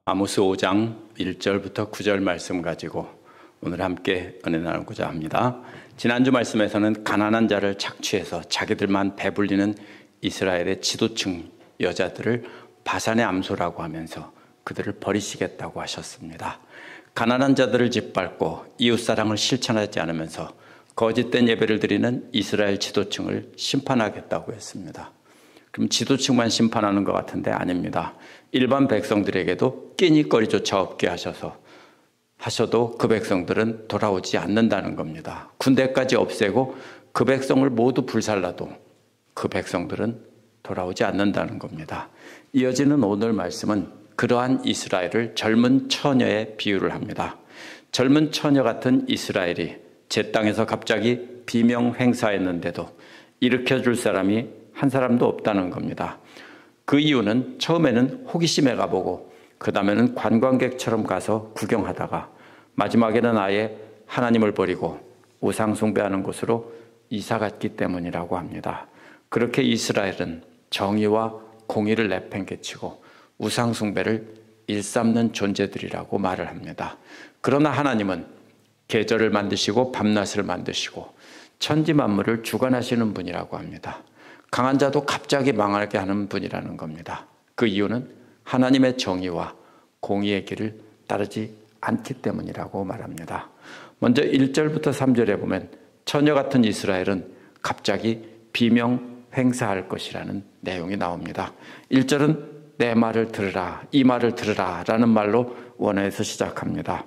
아모스 5장 1절부터 9절 말씀 가지고 오늘 함께 은혜 나누고자 합니다. 지난주 말씀에서는 가난한 자를 착취해서 자기들만 배불리는 이스라엘의 지도층 여자들을 바산의 암소라고 하면서 그들을 버리시겠다고 하셨습니다. 가난한 자들을 짓밟고 이웃사랑을 실천하지 않으면서 거짓된 예배를 드리는 이스라엘 지도층을 심판하겠다고 했습니다. 그럼 지도층만 심판하는 것 같은데 아닙니다. 일반 백성들에게도 끼니거리조차 없게 하셔도 그 백성들은 돌아오지 않는다는 겁니다. 군대까지 없애고 그 백성을 모두 불살라도 그 백성들은 돌아오지 않는다는 겁니다. 이어지는 오늘 말씀은 그러한 이스라엘을 젊은 처녀에 비유를 합니다. 젊은 처녀 같은 이스라엘이 제 땅에서 갑자기 비명 행사했는데도 일으켜줄 사람이 한 사람도 없다는 겁니다. 그 이유는 처음에는 호기심에 가보고 그 다음에는 관광객처럼 가서 구경하다가 마지막에는 아예 하나님을 버리고 우상 숭배하는 곳으로 이사 갔기 때문이라고 합니다. 그렇게 이스라엘은 정의와 공의를 내팽개치고 우상 숭배를 일삼는 존재들이라고 말을 합니다. 그러나 하나님은 계절을 만드시고 밤낮을 만드시고 천지 만물을 주관하시는 분이라고 합니다. 강한 자도 갑자기 망하게 하는 분이라는 겁니다. 그 이유는 하나님의 정의와 공의의 길을 따르지 않기 때문이라고 말합니다. 먼저 1절부터 3절에 보면 처녀 같은 이스라엘은 갑자기 비명 행사할 것이라는 내용이 나옵니다. 1절은 내 말을 들으라, 이 말을 들으라 라는 말로 원어에서 시작합니다.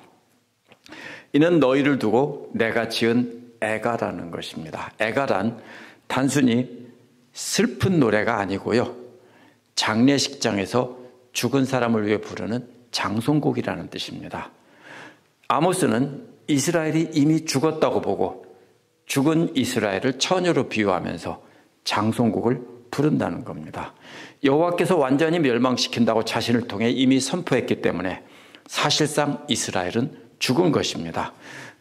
이는 너희를 두고 내가 지은 애가라는 것입니다. 애가란 단순히 슬픈 노래가 아니고요. 장례식장에서 죽은 사람을 위해 부르는 장송곡이라는 뜻입니다. 아모스는 이스라엘이 이미 죽었다고 보고 죽은 이스라엘을 처녀로 비유하면서 장송곡을 부른다는 겁니다. 여호와께서 완전히 멸망시킨다고 자신을 통해 이미 선포했기 때문에 사실상 이스라엘은 죽은 것입니다.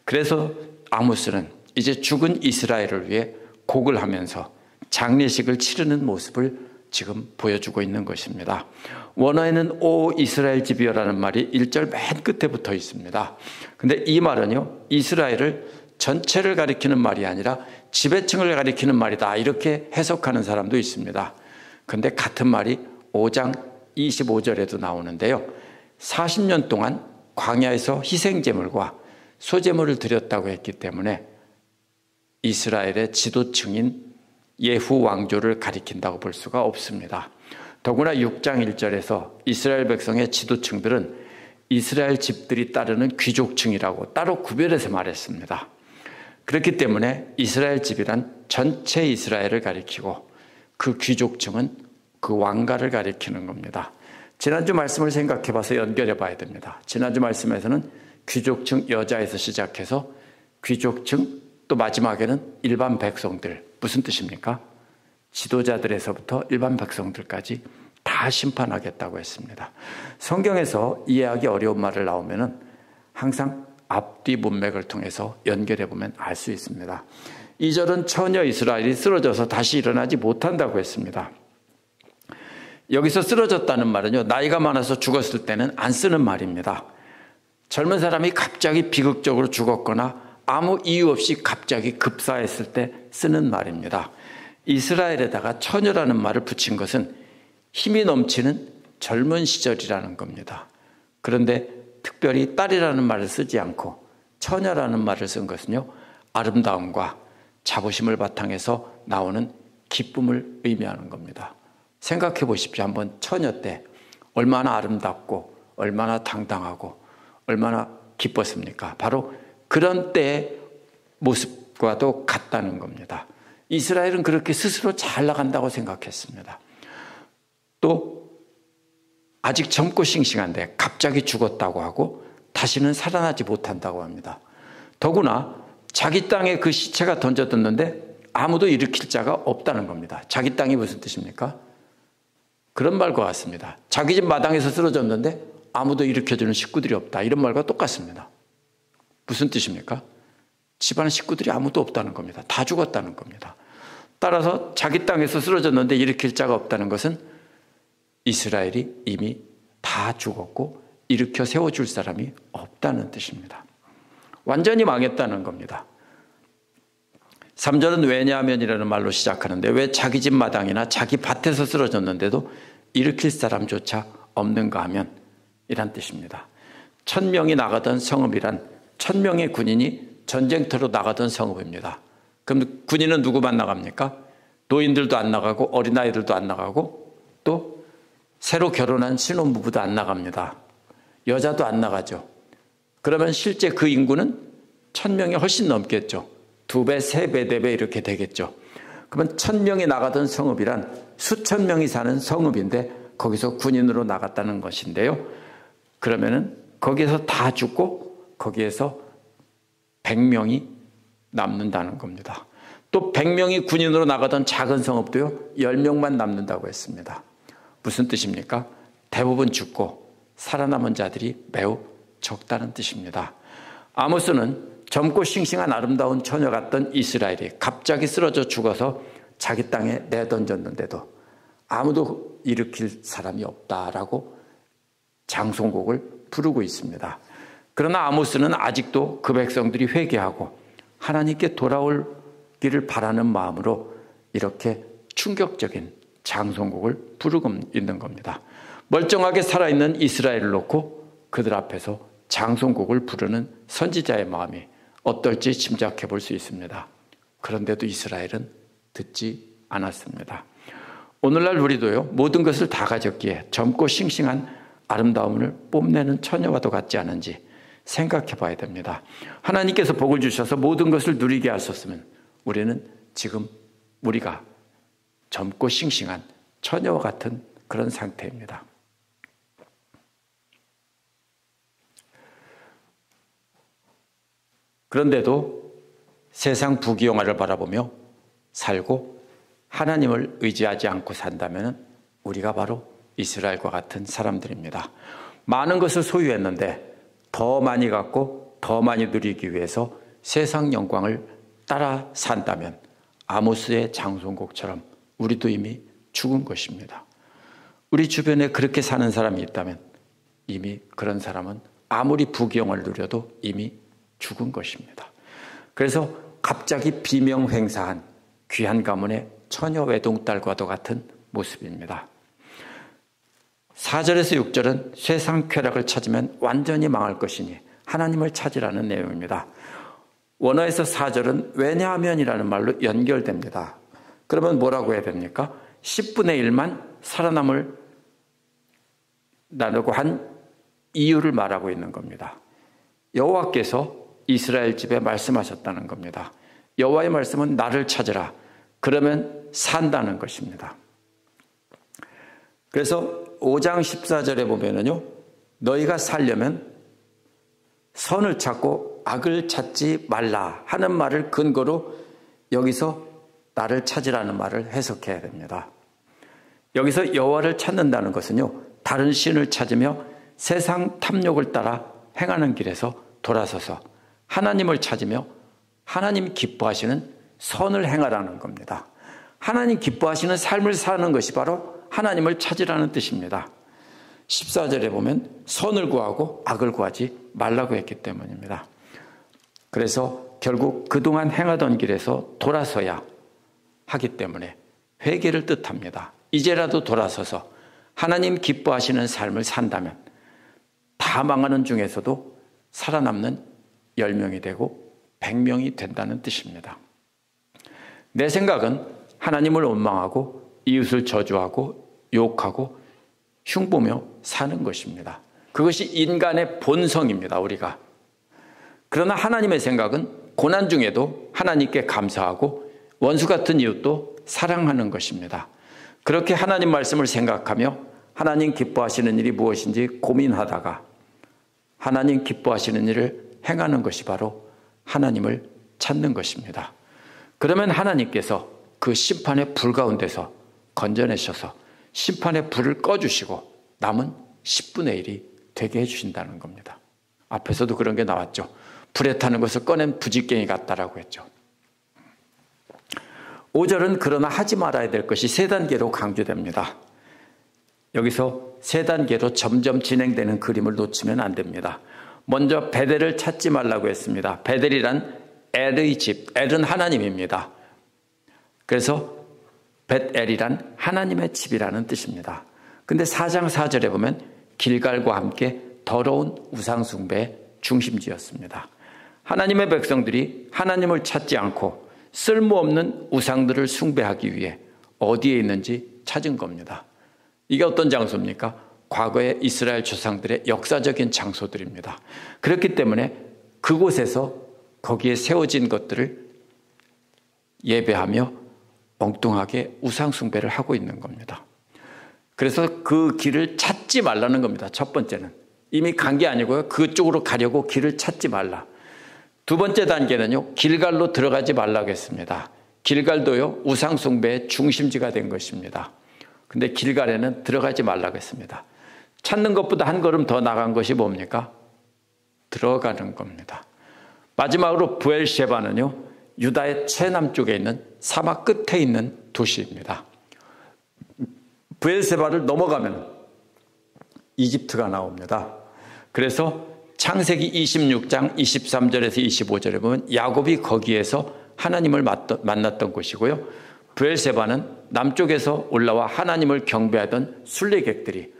그래서 아모스는 이제 죽은 이스라엘을 위해 곡을 하면서 장례식을 치르는 모습을 지금 보여주고 있는 것입니다. 원어에는 오 이스라엘 집이여라는 말이 1절 맨 끝에 붙어 있습니다. 근데 이 말은요, 이스라엘을 전체를 가리키는 말이 아니라 지배층을 가리키는 말이다 이렇게 해석하는 사람도 있습니다. 근데 같은 말이 5장 25절에도 나오는데요. 40년 동안 광야에서 희생제물과 소제물을 드렸다고 했기 때문에 이스라엘의 지도층인 예후 왕조를 가리킨다고 볼 수가 없습니다. 더구나 6장 1절에서 이스라엘 백성의 지도층들은 이스라엘 집들이 따르는 귀족층이라고 따로 구별해서 말했습니다. 그렇기 때문에 이스라엘 집이란 전체 이스라엘을 가리키고 그 귀족층은 그 왕가를 가리키는 겁니다. 지난주 말씀을 생각해 봐서 연결해 봐야 됩니다. 지난주 말씀에서는 귀족층 여자에서 시작해서 귀족층 또 마지막에는 일반 백성들. 무슨 뜻입니까? 지도자들에서부터 일반 백성들까지 다 심판하겠다고 했습니다. 성경에서 이해하기 어려운 말을 나오면은 항상 앞뒤 문맥을 통해서 연결해 보면 알 수 있습니다. 2절은 처녀 이스라엘이 쓰러져서 다시 일어나지 못한다고 했습니다. 여기서 쓰러졌다는 말은요, 나이가 많아서 죽었을 때는 안 쓰는 말입니다. 젊은 사람이 갑자기 비극적으로 죽었거나 아무 이유 없이 갑자기 급사했을 때 쓰는 말입니다. 이스라엘에다가 처녀라는 말을 붙인 것은 힘이 넘치는 젊은 시절이라는 겁니다. 그런데 특별히 딸이라는 말을 쓰지 않고 처녀라는 말을 쓴 것은요, 아름다움과 자부심을 바탕해서 나오는 기쁨을 의미하는 겁니다. 생각해 보십시오. 한번 처녀 때 얼마나 아름답고 얼마나 당당하고 얼마나 기뻤습니까? 바로 그런 때의 모습과도 같다는 겁니다. 이스라엘은 그렇게 스스로 잘 나간다고 생각했습니다. 또 아직 젊고 싱싱한데 갑자기 죽었다고 하고 다시는 살아나지 못한다고 합니다. 더구나 자기 땅에 그 시체가 던져졌는데 아무도 일으킬 자가 없다는 겁니다. 자기 땅이 무슨 뜻입니까? 그런 말과 같습니다. 자기 집 마당에서 쓰러졌는데 아무도 일으켜주는 식구들이 없다. 이런 말과 똑같습니다. 무슨 뜻입니까? 집안 식구들이 아무도 없다는 겁니다. 다 죽었다는 겁니다. 따라서 자기 땅에서 쓰러졌는데 일으킬 자가 없다는 것은 이스라엘이 이미 다 죽었고 일으켜 세워줄 사람이 없다는 뜻입니다. 완전히 망했다는 겁니다. 3절은 왜냐하면이라는 말로 시작하는데 왜 자기 집 마당이나 자기 밭에서 쓰러졌는데도 일으킬 사람조차 없는가 하면 이란 뜻입니다. 1000명이 나가던 성읍이란 1000명의 군인이 전쟁터로 나가던 성읍입니다. 그럼 군인은 누구만 나갑니까? 노인들도 안 나가고 어린아이들도 안 나가고 또 새로 결혼한 신혼부부도 안 나갑니다. 여자도 안 나가죠. 그러면 실제 그 인구는 1000명이 훨씬 넘겠죠. 2배, 3배, 4배 이렇게 되겠죠. 그러면 1000명이 나가던 성읍이란 수천 명이 사는 성읍인데 거기서 군인으로 나갔다는 것인데요. 그러면은 거기에서 다 죽고 거기에서 100명이 남는다는 겁니다. 또 100명이 군인으로 나가던 작은 성읍도요, 10명만 남는다고 했습니다. 무슨 뜻입니까? 대부분 죽고 살아남은 자들이 매우 적다는 뜻입니다. 아모스는 젊고 싱싱한 아름다운 처녀 같던 이스라엘이 갑자기 쓰러져 죽어서 자기 땅에 내던졌는데도 아무도 일으킬 사람이 없다라고 장송곡을 부르고 있습니다. 그러나 아모스는 아직도 그 백성들이 회개하고 하나님께 돌아오기를 바라는 마음으로 이렇게 충격적인 장송곡을 부르고 있는 겁니다. 멀쩡하게 살아있는 이스라엘을 놓고 그들 앞에서 장송곡을 부르는 선지자의 마음이 어떨지 짐작해 볼 수 있습니다. 그런데도 이스라엘은 듣지 않았습니다. 오늘날 우리도요, 모든 것을 다 가졌기에 젊고 싱싱한 아름다움을 뽐내는 처녀와도 같지 않은지 생각해 봐야 됩니다. 하나님께서 복을 주셔서 모든 것을 누리게 하셨으면 우리는 지금 우리가 젊고 싱싱한 처녀와 같은 그런 상태입니다. 그런데도 세상 부귀영화를 바라보며 살고 하나님을 의지하지 않고 산다면 우리가 바로 이스라엘과 같은 사람들입니다. 많은 것을 소유했는데 더 많이 갖고 더 많이 누리기 위해서 세상 영광을 따라 산다면 아모스의 장송곡처럼 우리도 이미 죽은 것입니다. 우리 주변에 그렇게 사는 사람이 있다면 이미 그런 사람은 아무리 부귀영화를 누려도 이미 죽은 것입니다. 그래서 갑자기 비명횡사한 귀한 가문의 처녀 외동딸과도 같은 모습입니다. 4절에서 6절은 세상 쾌락을 찾으면 완전히 망할 것이니 하나님을 찾으라는 내용입니다. 원어에서 4절은 왜냐하면이라는 말로 연결됩니다. 그러면 뭐라고 해야 됩니까? 10분의 1만 살아남을 나누고 한 이유를 말하고 있는 겁니다. 여호와께서 이스라엘 집에 말씀하셨다는 겁니다. 여호와의 말씀은 나를 찾으라. 그러면 산다는 것입니다. 그래서 5장 14절에 보면은요, 너희가 살려면 선을 찾고 악을 찾지 말라 하는 말을 근거로 여기서 나를 찾으라는 말을 해석해야 됩니다. 여기서 여호와를 찾는다는 것은요, 다른 신을 찾으며 세상 탐욕을 따라 행하는 길에서 돌아서서 하나님을 찾으며 하나님 기뻐하시는 선을 행하라는 겁니다. 하나님 기뻐하시는 삶을 사는 것이 바로 하나님을 찾으라는 뜻입니다. 14절에 보면 선을 구하고 악을 구하지 말라고 했기 때문입니다. 그래서 결국 그동안 행하던 길에서 돌아서야 하기 때문에 회개를 뜻합니다. 이제라도 돌아서서 하나님 기뻐하시는 삶을 산다면 다 망하는 중에서도 살아남는 10명이 되고 100명이 된다는 뜻입니다. 내 생각은 하나님을 원망하고 이웃을 저주하고 욕하고 흉보며 사는 것입니다. 그것이 인간의 본성입니다, 우리가. 그러나 하나님의 생각은 고난 중에도 하나님께 감사하고 원수 같은 이웃도 사랑하는 것입니다. 그렇게 하나님 말씀을 생각하며 하나님 기뻐하시는 일이 무엇인지 고민하다가 하나님 기뻐하시는 일을 행하는 것이 바로 하나님을 찾는 것입니다. 그러면 하나님께서 그 심판의 불 가운데서 건져내셔서 심판의 불을 꺼주시고 남은 10분의 1이 되게 해주신다는 겁니다. 앞에서도 그런 게 나왔죠. 불에 타는 것을 꺼낸 부지깽이 같다라고 했죠. 5절은 그러나 하지 말아야 될 것이 3단계로 강조됩니다. 여기서 세 단계로 점점 진행되는 그림을 놓치면 안 됩니다. 먼저 베델을 찾지 말라고 했습니다. 베델이란 엘의 집, 엘은 하나님입니다. 그래서 벳엘이란 하나님의 집이라는 뜻입니다. 근데 4장 4절에 보면 길갈과 함께 더러운 우상숭배의 중심지였습니다. 하나님의 백성들이 하나님을 찾지 않고 쓸모없는 우상들을 숭배하기 위해 어디에 있는지 찾은 겁니다. 이게 어떤 장소입니까? 과거의 이스라엘 조상들의 역사적인 장소들입니다. 그렇기 때문에 그곳에서 거기에 세워진 것들을 예배하며 엉뚱하게 우상숭배를 하고 있는 겁니다. 그래서 그 길을 찾지 말라는 겁니다. 첫 번째는 이미 간 게 아니고요. 그쪽으로 가려고 길을 찾지 말라. 두 번째 단계는요, 길갈로 들어가지 말라고 했습니다. 길갈도요, 우상숭배의 중심지가 된 것입니다. 근데 길갈에는 들어가지 말라고 했습니다. 찾는 것보다 한 걸음 더 나간 것이 뭡니까? 들어가는 겁니다. 마지막으로 브엘셰바는요, 유다의 최남쪽에 있는 사막 끝에 있는 도시입니다. 브엘셰바를 넘어가면 이집트가 나옵니다. 그래서 창세기 26장 23절에서 25절에 보면 야곱이 거기에서 하나님을 만났던 곳이고요. 브엘셰바는 남쪽에서 올라와 하나님을 경배하던 순례객들이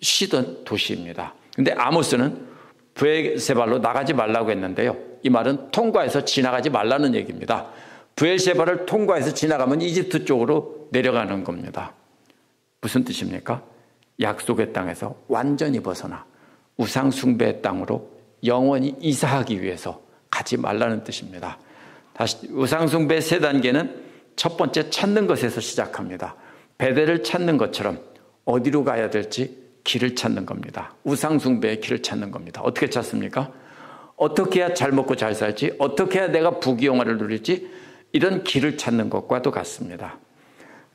쉬던 도시입니다. 근데 아모스는 브엘셰바로 나가지 말라고 했는데요. 이 말은 통과해서 지나가지 말라는 얘기입니다. 브엘셰바를 통과해서 지나가면 이집트 쪽으로 내려가는 겁니다. 무슨 뜻입니까? 약속의 땅에서 완전히 벗어나 우상 숭배의 땅으로 영원히 이사하기 위해서 가지 말라는 뜻입니다. 다시 우상 숭배의 세 단계는 첫 번째 찾는 것에서 시작합니다. 베델을 찾는 것처럼 어디로 가야 될지 길을 찾는 겁니다. 우상 숭배의 길을 찾는 겁니다. 어떻게 찾습니까? 어떻게 해야 잘 먹고 잘 살지? 어떻게 해야 내가 부귀영화를 누릴지? 이런 길을 찾는 것과도 같습니다.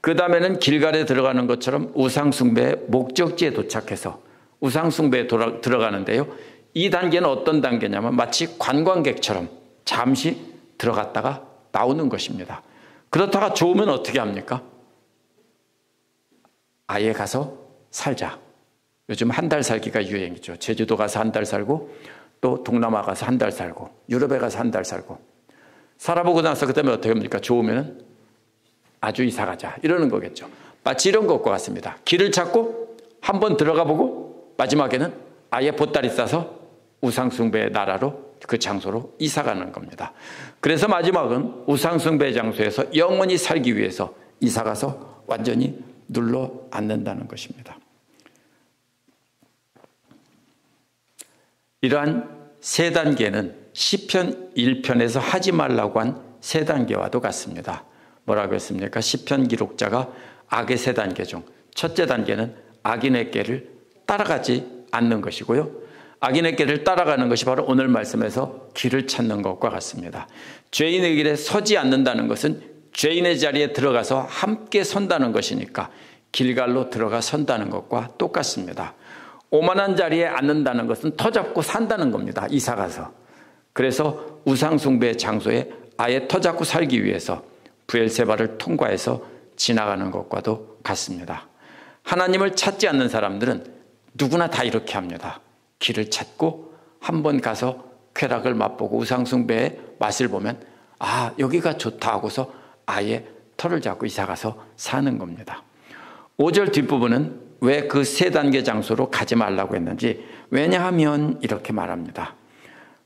그 다음에는 길갈에 들어가는 것처럼 우상숭배의 목적지에 도착해서 우상숭배에 들어가는데요. 이 단계는 어떤 단계냐면 마치 관광객처럼 잠시 들어갔다가 나오는 것입니다. 그렇다가 좋으면 어떻게 합니까? 아예 가서 살자. 요즘 한 달 살기가 유행이죠. 제주도 가서 한 달 살고 또 동남아 가서 한 달 살고 유럽에 가서 한 달 살고 살아보고 나서 그다음에 어떻게 합니까? 좋으면 아주 이사 가자 이러는 거겠죠. 마치 이런 것과 같습니다. 길을 찾고 한번 들어가 보고 마지막에는 아예 보따리 싸서 우상숭배의 나라로 그 장소로 이사 가는 겁니다. 그래서 마지막은 우상숭배의 장소에서 영원히 살기 위해서 이사 가서 완전히 눌러 앉는다는 것입니다. 이러한 세 단계는 시편 1편에서 하지 말라고 한 세 단계와도 같습니다. 뭐라고 했습니까? 시편 기록자가 악의 세 단계 중 첫째 단계는 악인의 길을 따라가지 않는 것이고요. 악인의 길을 따라가는 것이 바로 오늘 말씀에서 길을 찾는 것과 같습니다. 죄인의 길에 서지 않는다는 것은 죄인의 자리에 들어가서 함께 선다는 것이니까 길갈로 들어가 선다는 것과 똑같습니다. 오만한 자리에 앉는다는 것은 터잡고 산다는 겁니다. 이사가서. 그래서 우상숭배의 장소에 아예 터잡고 살기 위해서 브엘세바를 통과해서 지나가는 것과도 같습니다. 하나님을 찾지 않는 사람들은 누구나 다 이렇게 합니다. 길을 찾고 한번 가서 쾌락을 맛보고 우상숭배의 맛을 보면 여기가 좋다 하고서 아예 터를 잡고 이사가서 사는 겁니다. 5절 뒷부분은 왜 그 세 단계 장소로 가지 말라고 했는지 왜냐하면 이렇게 말합니다.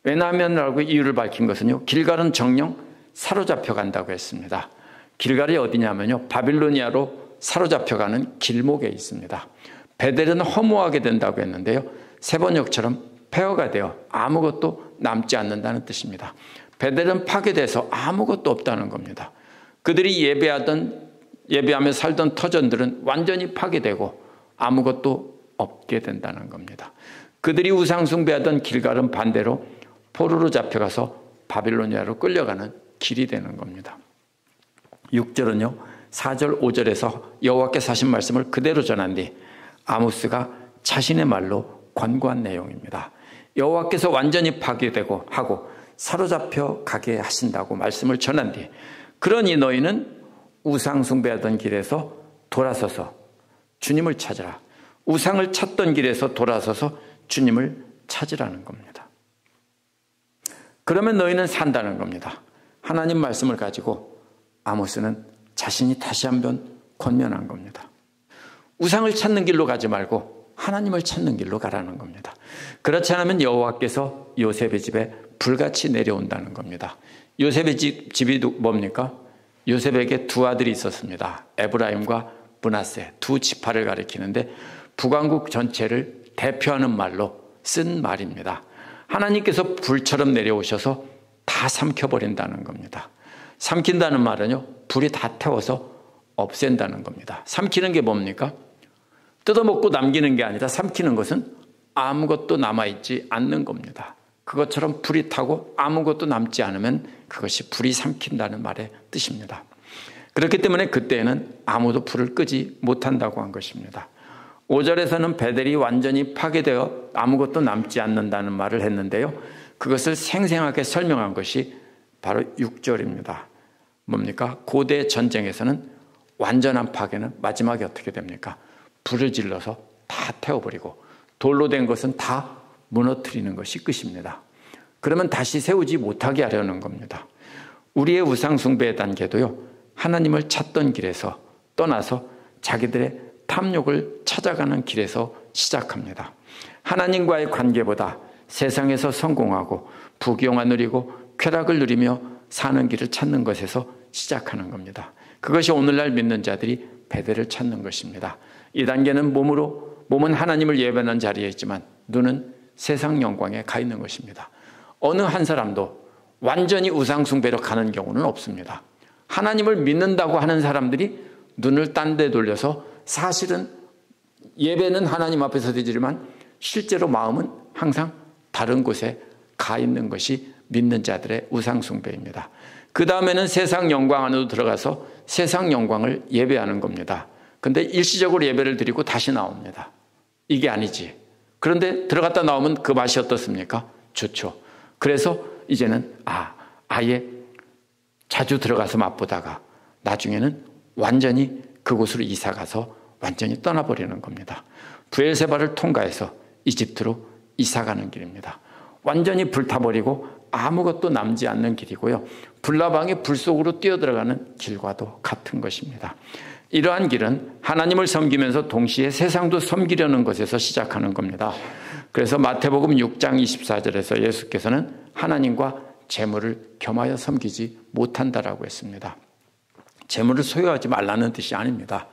왜냐하면이라고 이유를 밝힌 것은요. 길갈은 정령 사로잡혀 간다고 했습니다. 길갈이 어디냐면요. 바빌로니아로 사로잡혀가는 길목에 있습니다. 베델은 허무하게 된다고 했는데요. 세번역처럼 폐허가 되어 아무것도 남지 않는다는 뜻입니다. 베델은 파괴돼서 아무것도 없다는 겁니다. 그들이 예배하며 살던 터전들은 완전히 파괴되고 아무것도 없게 된다는 겁니다. 그들이 우상숭배하던 길갈은 반대로 포로로 잡혀가서 바빌로니아로 끌려가는 길이 되는 겁니다. 6절은요. 4절 5절에서 여호와께서 하신 말씀을 그대로 전한 뒤 아모스가 자신의 말로 권고한 내용입니다. 여호와께서 완전히 파괴되고 하고 사로잡혀 가게 하신다고 말씀을 전한 뒤 그러니 너희는 우상숭배하던 길에서 돌아서서 주님을 찾으라. 우상을 찾던 길에서 돌아서서 주님을 찾으라는 겁니다. 그러면 너희는 산다는 겁니다. 하나님 말씀을 가지고 아모스는 자신이 다시 한번 권면한 겁니다. 우상을 찾는 길로 가지 말고 하나님을 찾는 길로 가라는 겁니다. 그렇지 않으면 여호와께서 요셉의 집에 불같이 내려온다는 겁니다. 요셉의 집이 뭡니까? 요셉에게 두 아들이 있었습니다. 에브라임과 므낫세, 두 지파를 가리키는데 북왕국 전체를 대표하는 말로 쓴 말입니다. 하나님께서 불처럼 내려오셔서 다 삼켜버린다는 겁니다. 삼킨다는 말은요, 불이 다 태워서 없앤다는 겁니다. 삼키는 게 뭡니까? 뜯어먹고 남기는 게 아니라 삼키는 것은 아무것도 남아있지 않는 겁니다. 그것처럼 불이 타고 아무것도 남지 않으면 그것이 불이 삼킨다는 말의 뜻입니다. 그렇기 때문에 그때에는 아무도 불을 끄지 못한다고 한 것입니다. 5절에서는 베델이 완전히 파괴되어 아무것도 남지 않는다는 말을 했는데요. 그것을 생생하게 설명한 것이 바로 6절입니다. 뭡니까? 고대 전쟁에서는 완전한 파괴는 마지막에 어떻게 됩니까? 불을 질러서 다 태워버리고 돌로 된 것은 다 무너뜨리는 것이 끝입니다. 그러면 다시 세우지 못하게 하려는 겁니다. 우리의 우상 숭배의 단계도요, 하나님을 찾던 길에서 떠나서 자기들의 탐욕을 찾아가는 길에서 시작합니다. 하나님과의 관계보다 세상에서 성공하고 부귀영화 누리고 쾌락을 누리며 사는 길을 찾는 것에서 시작하는 겁니다. 그것이 오늘날 믿는 자들이 베델을 찾는 것입니다. 이 단계는 몸은 하나님을 예배하는 자리에 있지만 눈은 세상 영광에 가 있는 것입니다. 어느 한 사람도 완전히 우상 숭배로 가는 경우는 없습니다. 하나님을 믿는다고 하는 사람들이 눈을 딴 데 돌려서 사실은 예배는 하나님 앞에서 드리지만 실제로 마음은 항상 다른 곳에 가 있는 것이 믿는 자들의 우상 숭배입니다. 그 다음에는 세상 영광 안으로 들어가서 세상 영광을 예배하는 겁니다. 근데 일시적으로 예배를 드리고 다시 나옵니다. 이게 아니지. 그런데 들어갔다 나오면 그 맛이 어떻습니까? 좋죠. 그래서 이제는 아예 자주 들어가서 맛보다가 나중에는 완전히 그곳으로 이사가서 완전히 떠나버리는 겁니다. 브엘세바를 통과해서 이집트로 이사가는 길입니다. 완전히 불타버리고 아무것도 남지 않는 길이고요. 불나방이 불 속으로 뛰어들어가는 길과도 같은 것입니다. 이러한 길은 하나님을 섬기면서 동시에 세상도 섬기려는 것에서 시작하는 겁니다. 그래서 마태복음 6장 24절에서 예수께서는 하나님과 재물을 겸하여 섬기지 못한다라고 했습니다. 재물을 소유하지 말라는 뜻이 아닙니다.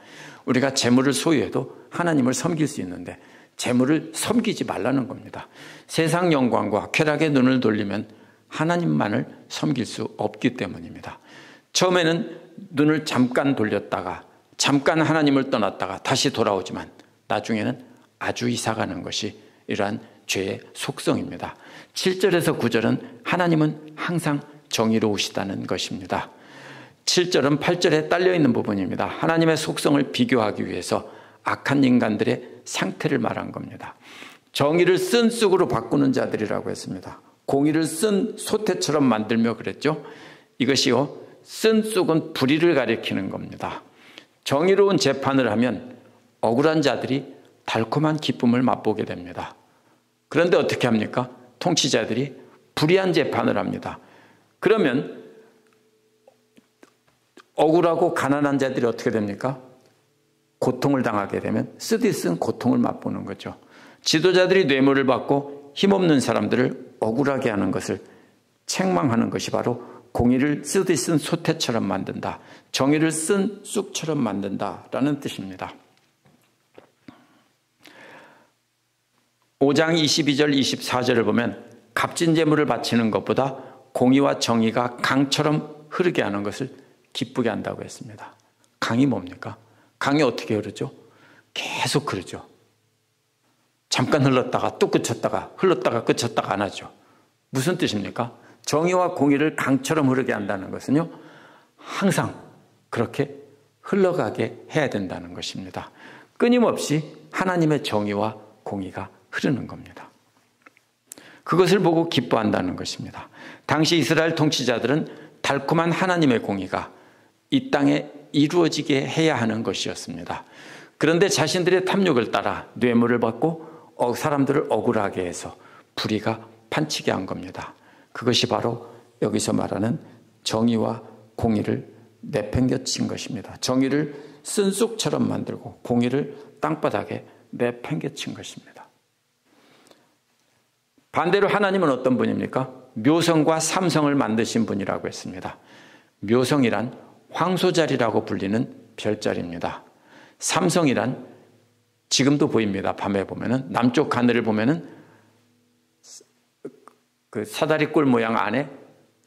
우리가 재물을 소유해도 하나님을 섬길 수 있는데 재물을 섬기지 말라는 겁니다. 세상 영광과 쾌락에 눈을 돌리면 하나님만을 섬길 수 없기 때문입니다. 처음에는 눈을 잠깐 돌렸다가 잠깐 하나님을 떠났다가 다시 돌아오지만 나중에는 아주 이사가는 것이 이러한 죄의 속성입니다. 7절에서 9절은 하나님은 항상 정의로우시다는 것입니다. 7절은 8절에 딸려있는 부분입니다. 하나님의 속성을 비교하기 위해서 악한 인간들의 상태를 말한 겁니다. 정의를 쓴 쑥으로 바꾸는 자들이라고 했습니다. 공의를 쓴 소태처럼 만들며 그랬죠. 이것이요, 쓴 쑥은 불의를 가리키는 겁니다. 정의로운 재판을 하면 억울한 자들이 달콤한 기쁨을 맛보게 됩니다. 그런데 어떻게 합니까? 통치자들이 불의한 재판을 합니다. 그러면 억울하고 가난한 자들이 어떻게 됩니까? 고통을 당하게 되면 쓰디쓴 고통을 맛보는 거죠. 지도자들이 뇌물을 받고 힘없는 사람들을 억울하게 하는 것을 책망하는 것이 바로 공의를 쓰디쓴 소태처럼 만든다, 정의를 쓴 쑥처럼 만든다라는 뜻입니다. 5장 22절 24절을 보면 값진 재물을 바치는 것보다 공의와 정의가 강처럼 흐르게 하는 것을 기쁘게 한다고 했습니다. 강이 뭡니까? 강이 어떻게 흐르죠? 계속 흐르죠. 잠깐 흘렀다가 또 그쳤다가 흘렀다가 그쳤다가 안 하죠. 무슨 뜻입니까? 정의와 공의를 강처럼 흐르게 한다는 것은요, 항상 그렇게 흘러가게 해야 된다는 것입니다. 끊임없이 하나님의 정의와 공의가 흐르는 겁니다. 그것을 보고 기뻐한다는 것입니다. 당시 이스라엘 통치자들은 달콤한 하나님의 공의가 이 땅에 이루어지게 해야 하는 것이었습니다. 그런데 자신들의 탐욕을 따라 뇌물을 받고 사람들을 억울하게 해서 불의가 판치게 한 겁니다. 그것이 바로 여기서 말하는 정의와 공의를 내팽개친 것입니다. 정의를 쓴 쑥처럼 만들고 공의를 땅바닥에 내팽개친 것입니다. 반대로 하나님은 어떤 분입니까? 묘성과 삼성을 만드신 분이라고 했습니다. 묘성이란 황소자리라고 불리는 별자리입니다. 삼성이란 지금도 보입니다. 밤에 보면은 남쪽 하늘을 보면은 그 사다리꼴 모양 안에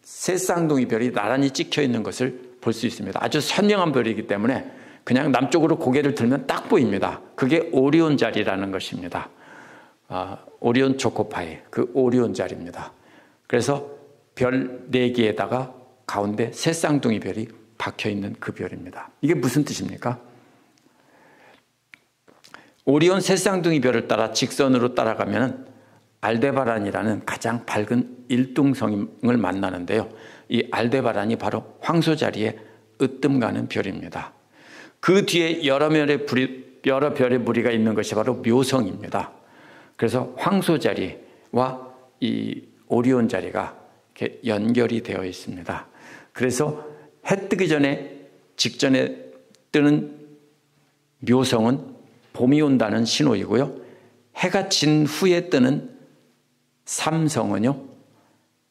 새 쌍둥이 별이 나란히 찍혀 있는 것을 볼 수 있습니다. 아주 선명한 별이기 때문에 그냥 남쪽으로 고개를 들면 딱 보입니다. 그게 오리온 자리라는 것입니다. 오리온 초코파이, 그 오리온 자리입니다. 그래서 별 4개에다가 가운데 새 쌍둥이 별이 박혀 있는 그 별입니다. 이게 무슨 뜻입니까? 오리온 새 쌍둥이 별을 따라 직선으로 따라가면 알데바란이라는 가장 밝은 일등성을 만나는데요. 이 알데바란이 바로 황소자리에 으뜸가는 별입니다. 그 뒤에 여러 별의 무리가 있는 것이 바로 묘성입니다. 그래서 황소자리와 이 오리온 자리가 이렇게 연결이 되어 있습니다. 그래서 해 뜨기 직전에 뜨는 묘성은 봄이 온다는 신호이고요. 해가 진 후에 뜨는 삼성은요,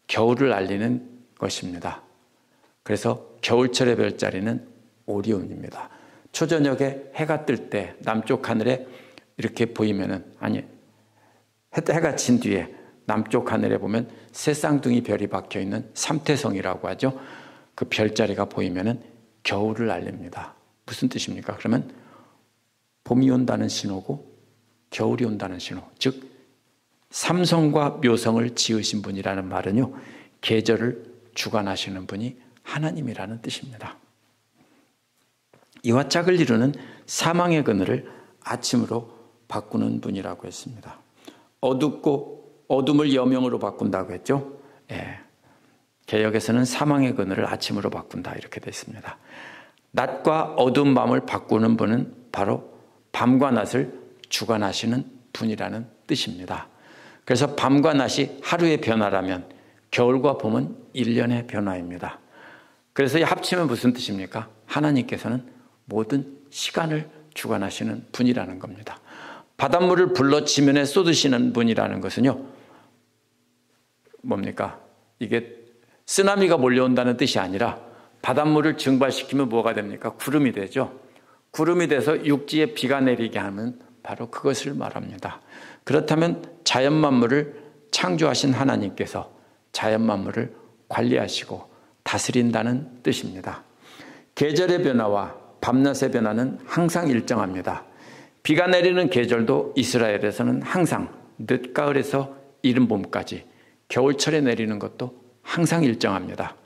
겨울을 알리는 것입니다. 그래서 겨울철의 별자리는 오리온입니다. 초저녁에 해가 뜰 때 남쪽 하늘에 이렇게 보이면은, 해가 진 뒤에 남쪽 하늘에 보면 새 쌍둥이 별이 박혀 있는 삼태성이라고 하죠. 그 별자리가 보이면은 겨울을 알립니다. 무슨 뜻입니까? 그러면 봄이 온다는 신호고 겨울이 온다는 신호, 즉 삼성과 묘성을 지으신 분이라는 말은요, 계절을 주관하시는 분이 하나님이라는 뜻입니다. 이와 짝을 이루는 사망의 그늘을 아침으로 바꾸는 분이라고 했습니다. 어둡고 어둠을 여명으로 바꾼다고 했죠. 개역에서는 사망의 그늘을 아침으로 바꾼다 이렇게 되어 있습니다. 낮과 어두운 밤을 바꾸는 분은 바로 밤과 낮을 주관하시는 분이라는 뜻입니다. 그래서 밤과 낮이 하루의 변화라면 겨울과 봄은 1년의 변화입니다. 그래서 이 합치면 무슨 뜻입니까? 하나님께서는 모든 시간을 주관하시는 분이라는 겁니다. 바닷물을 불러 지면에 쏟으시는 분이라는 것은요, 뭡니까? 이게 쓰나미가 몰려온다는 뜻이 아니라 바닷물을 증발시키면 뭐가 됩니까? 구름이 되죠. 구름이 돼서 육지에 비가 내리게 하면 바로 그것을 말합니다. 그렇다면 자연 만물을 창조하신 하나님께서 자연 만물을 관리하시고 다스린다는 뜻입니다. 계절의 변화와 밤낮의 변화는 항상 일정합니다. 비가 내리는 계절도 이스라엘에서는 항상 늦가을에서 이른 봄까지, 겨울철에 내리는 것도 항상 일정합니다.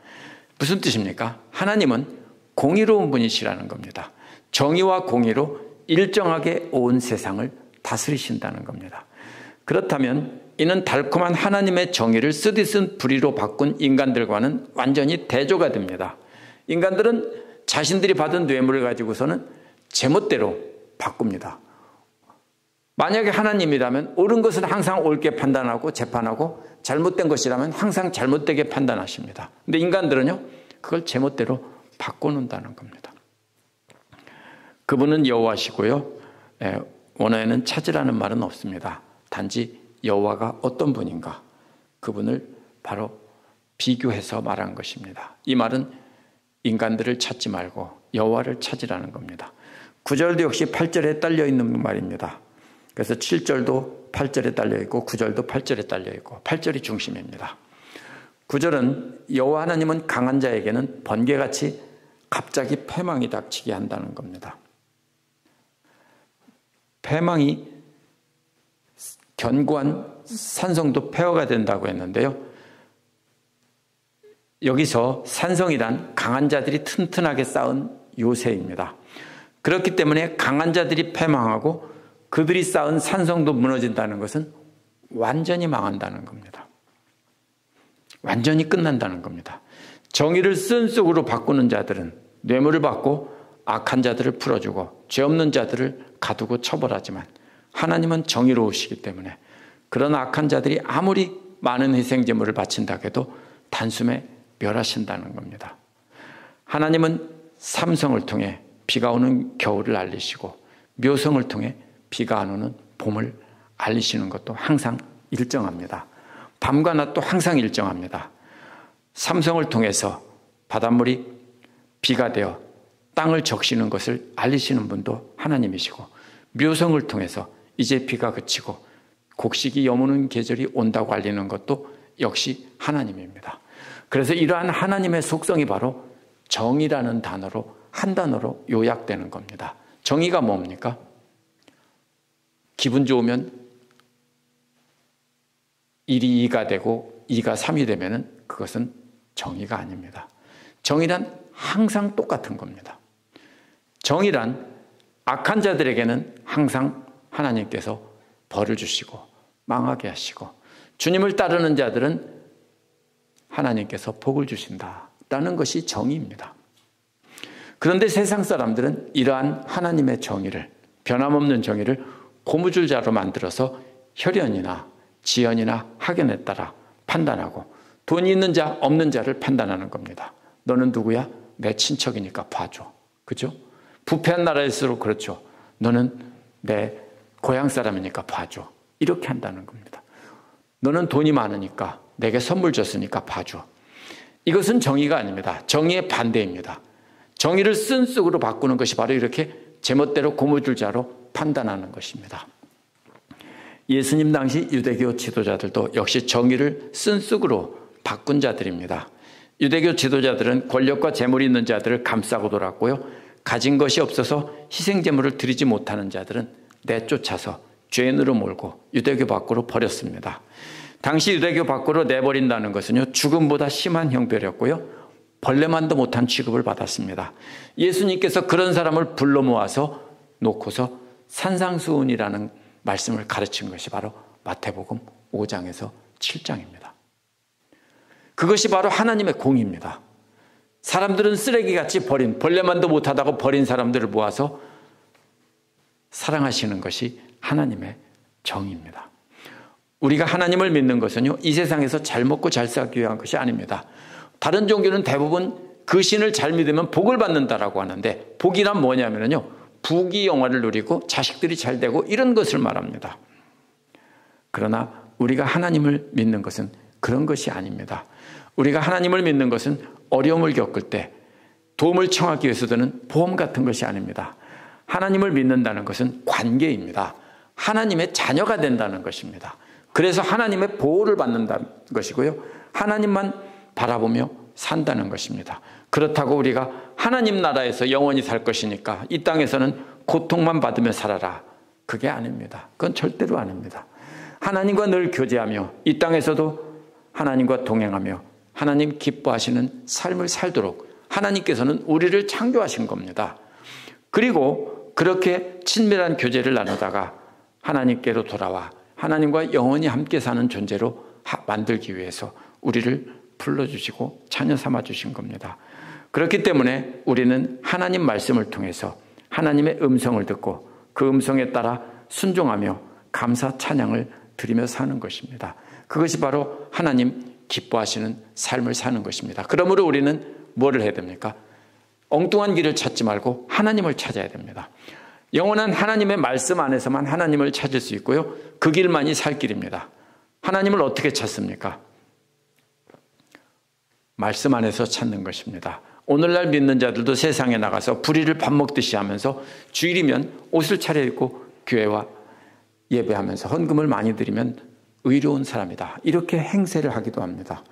무슨 뜻입니까? 하나님은 공의로운 분이시라는 겁니다. 정의와 공의로 일정하게 온 세상을 다스리신다는 겁니다. 그렇다면 이는 달콤한 하나님의 정의를 쓰디쓴 불의로 바꾼 인간들과는 완전히 대조가 됩니다. 인간들은 자신들이 받은 뇌물을 가지고서는 제멋대로 바꿉니다. 만약에 하나님이라면 옳은 것은 항상 옳게 판단하고 재판하고, 잘못된 것이라면 항상 잘못되게 판단하십니다. 근데 인간들은요, 그걸 제멋대로 바꿔놓는다는 겁니다. 그분은 여호와시고요, 원어에는 찾으라는 말은 없습니다. 단지 여호와가 어떤 분인가, 그분을 바로 비교해서 말한 것입니다. 이 말은 인간들을 찾지 말고 여호와를 찾으라는 겁니다. 9절도 역시 8절에 딸려있는 말입니다. 그래서 7절도 8절에 딸려있고 9절도 8절에 딸려있고 8절이 중심입니다. 9절은 여호와 하나님은 강한 자에게는 번개같이 갑자기 패망이 닥치게 한다는 겁니다. 패망이 견고한 산성도 폐허가 된다고 했는데요. 여기서 산성이란 강한 자들이 튼튼하게 쌓은 요새입니다. 그렇기 때문에 강한 자들이 패망하고 그들이 쌓은 산성도 무너진다는 것은 완전히 망한다는 겁니다. 완전히 끝난다는 겁니다. 정의를 쓴 쑥으로 바꾸는 자들은 뇌물을 받고 악한 자들을 풀어주고 죄 없는 자들을 가두고 처벌하지만 하나님은 정의로우시기 때문에 그런 악한 자들이 아무리 많은 희생제물을 바친다고 해도 단숨에 멸하신다는 겁니다. 하나님은 삼성을 통해 비가 오는 겨울을 알리시고 묘성을 통해 비가 안 오는 봄을 알리시는 것도 항상 일정합니다. 밤과 낮도 항상 일정합니다. 삼성을 통해서 바닷물이 비가 되어 땅을 적시는 것을 알리시는 분도 하나님이시고 묘성을 통해서 이제 비가 그치고 곡식이 여무는 계절이 온다고 알리는 것도 역시 하나님입니다. 그래서 이러한 하나님의 속성이 바로 정의라는 단어로 한 단어로 요약되는 겁니다. 정의가 뭡니까? 기분 좋으면 1이 2가 되고 2가 3이 되면 그것은 정의가 아닙니다. 정의란 항상 똑같은 겁니다. 정의란 악한 자들에게는 항상 하나님께서 벌을 주시고 망하게 하시고 주님을 따르는 자들은 하나님께서 복을 주신다라는 것이 정의입니다. 그런데 세상 사람들은 이러한 하나님의 정의를, 변함없는 정의를 고무줄자로 만들어서 혈연이나 지연이나 학연에 따라 판단하고 돈이 있는 자 없는 자를 판단하는 겁니다. 너는 누구야? 내 친척이니까 봐줘. 그죠? 부패한 나라일수록 그렇죠. 너는 내 고향 사람이니까 봐줘. 이렇게 한다는 겁니다. 너는 돈이 많으니까 내게 선물 줬으니까 봐줘. 이것은 정의가 아닙니다. 정의의 반대입니다. 정의를 쓴쑥으로 바꾸는 것이 바로 이렇게 제멋대로 고무줄자로 판단하는 것입니다. 예수님 당시 유대교 지도자들도 역시 정의를 쓴쑥으로 바꾼 자들입니다. 유대교 지도자들은 권력과 재물이 있는 자들을 감싸고 돌았고요. 가진 것이 없어서 희생제물을 드리지 못하는 자들은 내쫓아서 죄인으로 몰고 유대교 밖으로 버렸습니다. 당시 유대교 밖으로 내버린다는 것은요, 죽음보다 심한 형벌이었고요, 벌레만도 못한 취급을 받았습니다. 예수님께서 그런 사람을 불러 모아서 놓고서 산상수훈이라는 말씀을 가르친 것이 바로 마태복음 5장에서 7장입니다. 그것이 바로 하나님의 공의입니다. 사람들은 쓰레기같이 버린, 벌레만도 못하다고 버린 사람들을 모아서 사랑하시는 것이 하나님의 정의입니다. 우리가 하나님을 믿는 것은요, 이 세상에서 잘 먹고 잘 살기 위한 것이 아닙니다. 다른 종교는 대부분 그 신을 잘 믿으면 복을 받는다라고 하는데, 복이란 뭐냐면요, 부귀영화를 누리고 자식들이 잘 되고 이런 것을 말합니다. 그러나 우리가 하나님을 믿는 것은 그런 것이 아닙니다. 우리가 하나님을 믿는 것은 어려움을 겪을 때 도움을 청하기 위해서 드는 보험 같은 것이 아닙니다. 하나님을 믿는다는 것은 관계입니다. 하나님의 자녀가 된다는 것입니다. 그래서 하나님의 보호를 받는다는 것이고요, 하나님만 바라보며 산다는 것입니다. 그렇다고 우리가 하나님 나라에서 영원히 살 것이니까 이 땅에서는 고통만 받으며 살아라, 그게 아닙니다. 그건 절대로 아닙니다. 하나님과 늘 교제하며 이 땅에서도 하나님과 동행하며 하나님 기뻐하시는 삶을 살도록 하나님께서는 우리를 창조하신 겁니다. 그리고 그렇게 친밀한 교제를 나누다가 하나님께로 돌아와 하나님과 영원히 함께 사는 존재로 만들기 위해서 우리를 불러주시고 자녀 삼아주신 겁니다. 그렇기 때문에 우리는 하나님 말씀을 통해서 하나님의 음성을 듣고 그 음성에 따라 순종하며 감사 찬양을 드리며 사는 것입니다. 그것이 바로 하나님 기뻐하시는 삶을 사는 것입니다. 그러므로 우리는 뭐를 해야 됩니까? 엉뚱한 길을 찾지 말고 하나님을 찾아야 됩니다. 영원한 하나님의 말씀 안에서만 하나님을 찾을 수 있고요, 그 길만이 살 길입니다. 하나님을 어떻게 찾습니까? 말씀 안에서 찾는 것입니다. 오늘날 믿는 자들도 세상에 나가서 불의를 밥 먹듯이 하면서 주일이면 옷을 차려입고 교회와 예배하면서 헌금을 많이 드리면 의로운 사람이다, 이렇게 행세를 하기도 합니다.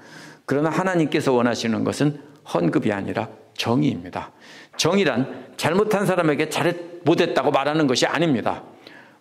그러나 하나님께서 원하시는 것은 헌금이 아니라 정의입니다. 정의란 잘못한 사람에게 못했다고 말하는 것이 아닙니다.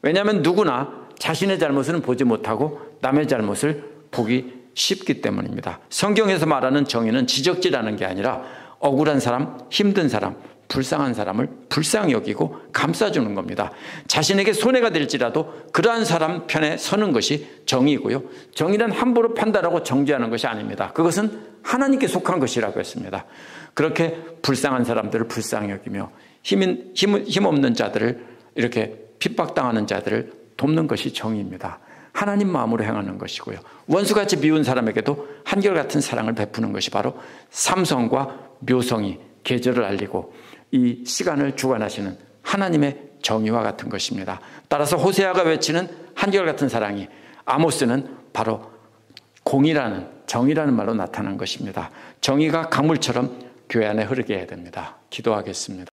왜냐하면 누구나 자신의 잘못은 보지 못하고 남의 잘못을 보기 쉽기 때문입니다. 성경에서 말하는 정의는 지적질하는 게 아니라 억울한 사람, 힘든 사람, 불쌍한 사람을 불쌍히 여기고 감싸주는 겁니다. 자신에게 손해가 될지라도 그러한 사람 편에 서는 것이 정의고요, 정의는 함부로 판단하고 정죄하는 것이 아닙니다. 그것은 하나님께 속한 것이라고 했습니다. 그렇게 불쌍한 사람들을 불쌍히 여기며 힘없는 자들을, 이렇게 핍박당하는 자들을 돕는 것이 정의입니다. 하나님 마음으로 행하는 것이고요. 원수같이 미운 사람에게도 한결같은 사랑을 베푸는 것이 바로 삼성과 묘성이 계절을 알리고 이 시간을 주관하시는 하나님의 정의와 같은 것입니다. 따라서 호세아가 외치는 한결같은 사랑이 아모스는 바로 공의라는, 정의라는 말로 나타난 것입니다. 정의가 강물처럼 교회 안에 흐르게 해야 됩니다. 기도하겠습니다.